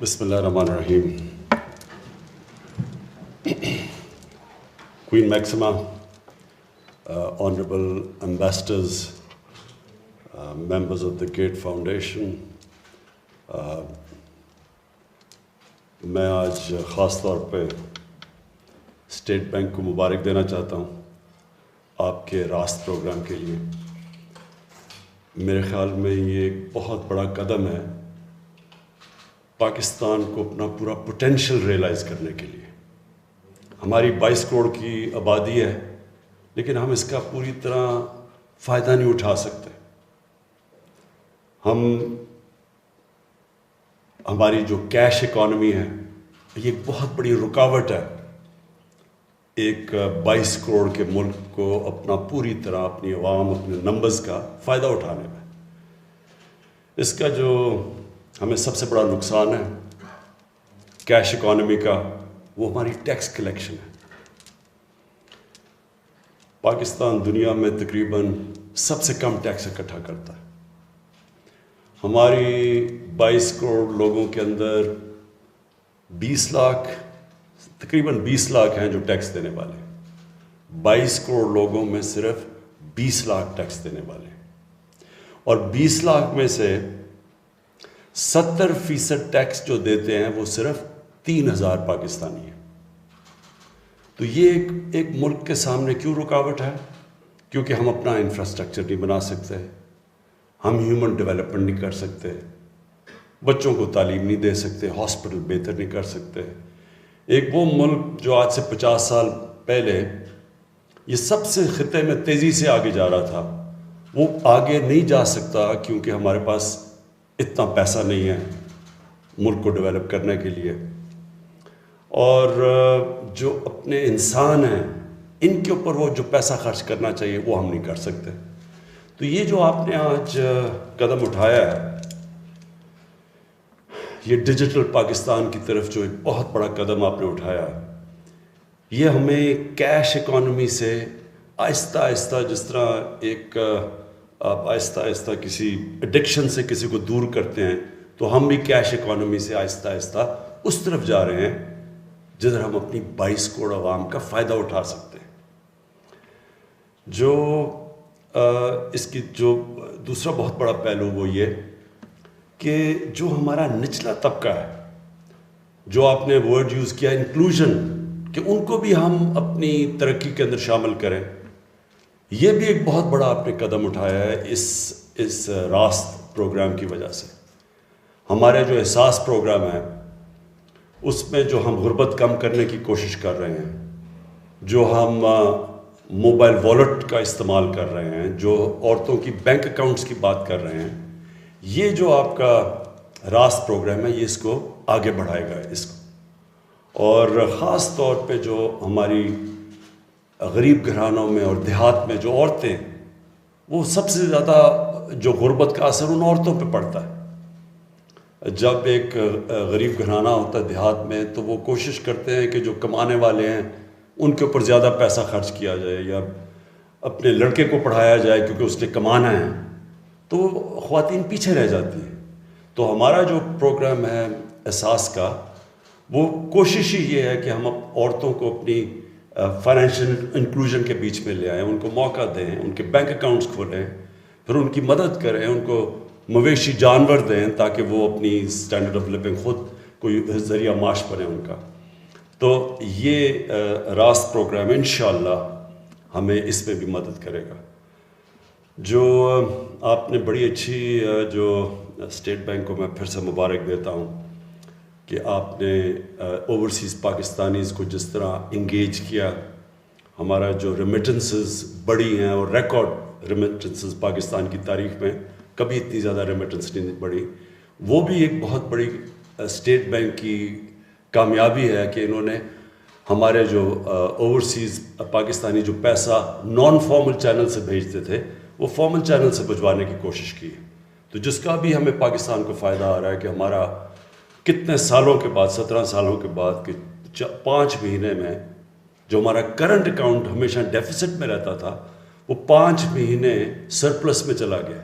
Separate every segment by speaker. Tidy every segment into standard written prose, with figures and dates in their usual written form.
Speaker 1: بسم اللہ الرحمن الرحیم. Queen Maxima, honorable ambassadors, members of the Gate Foundation, میں آج خاص طور پہ اسٹیٹ بینک کو مبارک دینا چاہتا ہوں آپ کے راست پروگرام کے لیے. میرے خیال میں یہ ایک بہت بڑا قدم ہے پاکستان کو اپنا پورا پوٹینشیل ریئلائز کرنے کے لیے. ہماری 22 کروڑ کی آبادی ہے لیکن ہم اس کا پوری طرح فائدہ نہیں اٹھا سکتے. ہماری جو کیش اکانومی ہے یہ ایک بہت بڑی رکاوٹ ہے ایک 22 کروڑ کے ملک کو اپنا پوری طرح اپنی عوام اپنے نمبرز کا فائدہ اٹھانے میں. اس کا جو ہمیں سب سے بڑا نقصان ہے کیش اکانومی کا وہ ہماری ٹیکس کلیکشن ہے. پاکستان دنیا میں تقریباً سب سے کم ٹیکس اکٹھا کرتا ہے. ہماری 22 کروڑ لوگوں کے اندر 20 لاکھ تقریباً 20 لاکھ ہیں جو ٹیکس دینے والے ہیں. 22 کروڑ لوگوں میں صرف 20 لاکھ ٹیکس دینے والے ہیں اور 20 لاکھ میں سے 70% ٹیکس جو دیتے ہیں وہ صرف 3000 پاکستانی ہیں. تو یہ ایک ملک کے سامنے کیوں رکاوٹ ہے؟ کیونکہ ہم اپنا انفراسٹرکچر نہیں بنا سکتے, ہم ہیومن ڈیولپمنٹ نہیں کر سکتے, بچوں کو تعلیم نہیں دے سکتے, ہاسپٹل بہتر نہیں کر سکتے. ایک وہ ملک جو آج سے 50 سال پہلے یہ سب سے خطے میں تیزی سے آگے جا رہا تھا وہ آگے نہیں جا سکتا کیونکہ ہمارے پاس اتنا پیسہ نہیں ہے ملک کو ڈیولپ کرنے کے لیے. اور جو اپنے انسان ہیں ان کے اوپر وہ جو پیسہ خرچ کرنا چاہیے وہ ہم نہیں کر سکتے. تو یہ جو آپ نے آج قدم اٹھایا ہے یہ ڈیجیٹل پاکستان کی طرف جو ایک بہت بڑا قدم آپ نے اٹھایا یہ ہمیں کیش اکانومی سے آہستہ آہستہ جس طرح ایک آپ آہستہ آہستہ کسی ایڈکشن سے کسی کو دور کرتے ہیں تو ہم بھی کیش اکانومی سے آہستہ آہستہ اس طرف جا رہے ہیں جدھر ہم اپنی 22 کروڑ عوام کا فائدہ اٹھا سکتے ہیں. جو اس کی جو دوسرا بہت بڑا پہلو وہ یہ کہ جو ہمارا نچلا طبقہ ہے جو آپ نے ورڈ یوز کیا انکلوژن کہ ان کو بھی ہم اپنی ترقی کے اندر شامل کریں, یہ بھی ایک بہت بڑا آپ نے قدم اٹھایا ہے اس راست پروگرام کی وجہ سے. ہمارے جو احساس پروگرام ہے اس میں جو ہم غربت کم کرنے کی کوشش کر رہے ہیں, جو ہم موبائل والیٹ کا استعمال کر رہے ہیں, جو عورتوں کی بینک اکاؤنٹس کی بات کر رہے ہیں, یہ جو آپ کا راست پروگرام ہے یہ اس کو آگے بڑھائے گا اس کو. اور خاص طور پہ جو ہماری غریب گھرانوں میں اور دیہات میں جو عورتیں وہ سب سے زیادہ جو غربت کا اثر ان عورتوں پہ پڑتا ہے. جب ایک غریب گھرانہ ہوتا ہے دیہات میں تو وہ کوشش کرتے ہیں کہ جو کمانے والے ہیں ان کے اوپر زیادہ پیسہ خرچ کیا جائے یا اپنے لڑکے کو پڑھایا جائے کیونکہ اس نے کمانا ہے, تو خواتین پیچھے رہ جاتی ہیں. تو ہمارا جو پروگرام ہے احساس کا وہ کوشش ہی یہ ہے کہ ہم عورتوں کو اپنی فائنینشیل انکلوژن کے بیچ میں لے آئیں, ان کو موقع دیں, ان کے بینک اکاؤنٹس کھولیں, پھر ان کی مدد کریں, ان کو مویشی جانور دیں تاکہ وہ اپنی اسٹینڈرڈ آف لیونگ خود کوئی ذریعہ معاش بنے ان کا. تو یہ راست پروگرام انشاءاللہ ہمیں اس میں بھی مدد کرے گا. جو آپ نے بڑی اچھی جو اسٹیٹ بینک کو میں پھر سے مبارک دیتا ہوں کہ آپ نے اوورسیز پاکستانیز کو جس طرح انگیج کیا. ہمارا جو ریمیٹنسز بڑی ہیں اور ریکارڈ ریمیٹنسز پاکستان کی تاریخ میں کبھی اتنی زیادہ ریمیٹنس نہیں بڑھی, وہ بھی ایک بہت بڑی اسٹیٹ بینک کی کامیابی ہے کہ انہوں نے ہمارے جو اوورسیز پاکستانی جو پیسہ نان فارمل چینل سے بھیجتے تھے وہ فارمل چینل سے بھجوانے کی کوشش کی. تو جس کا بھی ہمیں پاکستان کو فائدہ آ رہا ہے کہ ہمارا کتنے سالوں کے بعد 17 سالوں کے بعد کہ 5 مہینے میں جو ہمارا کرنٹ اکاؤنٹ ہمیشہ ڈیفیسٹ میں رہتا تھا وہ 5 مہینے سرپلس میں چلا گیا.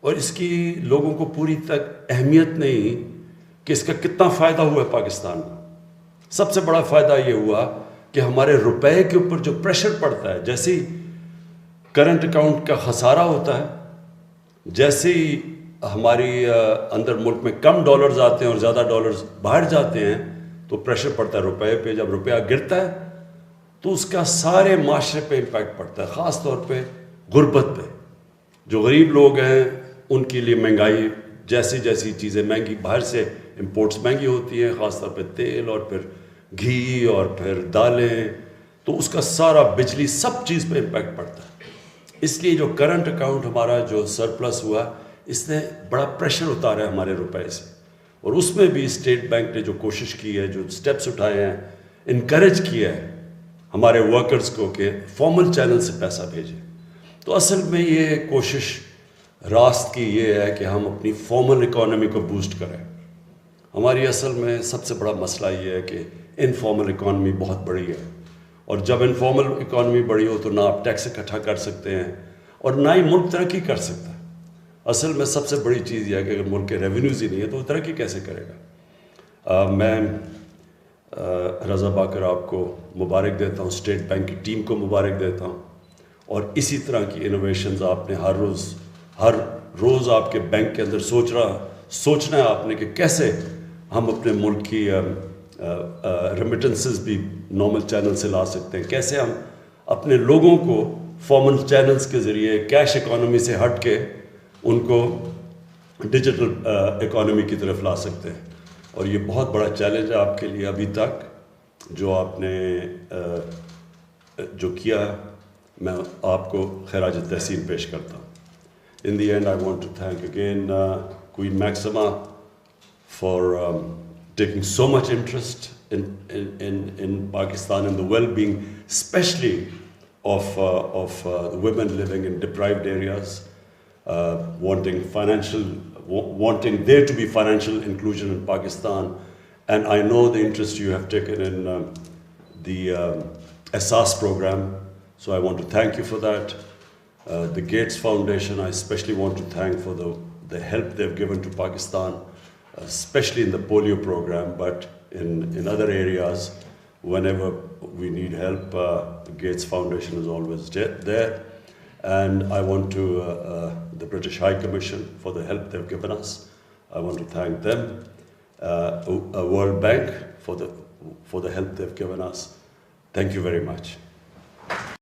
Speaker 1: اور اس کی لوگوں کو پوری تک اہمیت نہیں کہ اس کا کتنا فائدہ ہوا ہے پاکستان کو. سب سے بڑا فائدہ یہ ہوا کہ ہمارے روپے کے اوپر جو پریشر پڑتا ہے، جیسے کرنٹ اکاؤنٹ کا خسارہ ہوتا ہے، جیسے ہی ہماری اندر ملک میں کم ڈالرز آتے ہیں اور زیادہ ڈالرز باہر جاتے ہیں تو پریشر پڑتا ہے روپے پہ. جب روپیہ گرتا ہے تو اس کا سارے معاشرے پہ امپیکٹ پڑتا ہے، خاص طور پہ غربت پہ. جو غریب لوگ ہیں ان کے لیے مہنگائی، جیسی جیسی چیزیں مہنگی، باہر سے امپورٹس مہنگی ہوتی ہیں، خاص طور پہ تیل اور پھر گھی اور پھر دالیں، تو اس کا سارا بجلی سب چیز پہ امپیکٹ پڑتا ہے. اس لیے جو کرنٹ اکاؤنٹ ہمارا جو سرپلس ہوا، اس نے بڑا پریشر اتارا ہے ہمارے روپے سے. اور اس میں بھی اسٹیٹ بینک نے جو کوشش کی ہے، جو سٹیپس اٹھائے ہیں، انکریج کیا ہے ہمارے ورکرز کو کہ فارمل چینل سے پیسہ بھیجیں. تو اصل میں یہ کوشش راست کی یہ ہے کہ ہم اپنی فارمل اکانومی کو بوسٹ کریں. ہماری اصل میں سب سے بڑا مسئلہ یہ ہے کہ انفارمل اکانومی بہت بڑی ہے، اور جب انفارمل اکانومی بڑی ہو تو نہ آپ ٹیکس اکٹھا کر سکتے ہیں اور نہ ہی ملک ترقی کر سکتا ہے. اصل میں سب سے بڑی چیز یہ ہے کہ اگر ملک کے ریونیوز ہی نہیں ہے تو وہ ترقی کیسے کرے گا. میں رضا باقر آپ کو مبارک دیتا ہوں، اسٹیٹ بینک کی ٹیم کو مبارک دیتا ہوں، اور اسی طرح کی انوویشنز آپ نے ہر روز آپ کے بینک کے اندر سوچنا ہے آپ نے کہ کیسے ہم اپنے ملک کی ریمیٹنسز بھی نارمل چینل سے لا سکتے ہیں، کیسے ہم اپنے لوگوں کو فارمل چینلز کے ذریعے کیش اکانومی سے ہٹ کے ان کو ڈیجیٹل اکانومی کی طرف لا سکتے ہیں. اور یہ بہت بڑا چیلنج ہے آپ کے لیے ابھی تک جو آپ نے جو کیا. میں آپ کو خراج تحسین پیش کرتا ہوں. In the end, I want to thank again Queen Maxima for taking so much interest in Pakistan and the well-being, especially of the women living in deprived areas, wanting there to be financial inclusion in Pakistan. And I know the interest you have taken in the Asas program, so I want to thank you for that. The Gates Foundation, I especially want to thank for the help they've given to Pakistan, especially in the polio program, but in other areas, whenever we need help, the Gates Foundation is always there. And I want to, the British High Commission for the help they've given us. I want to thank them. World Bank for the help they've given us. Thank you very much.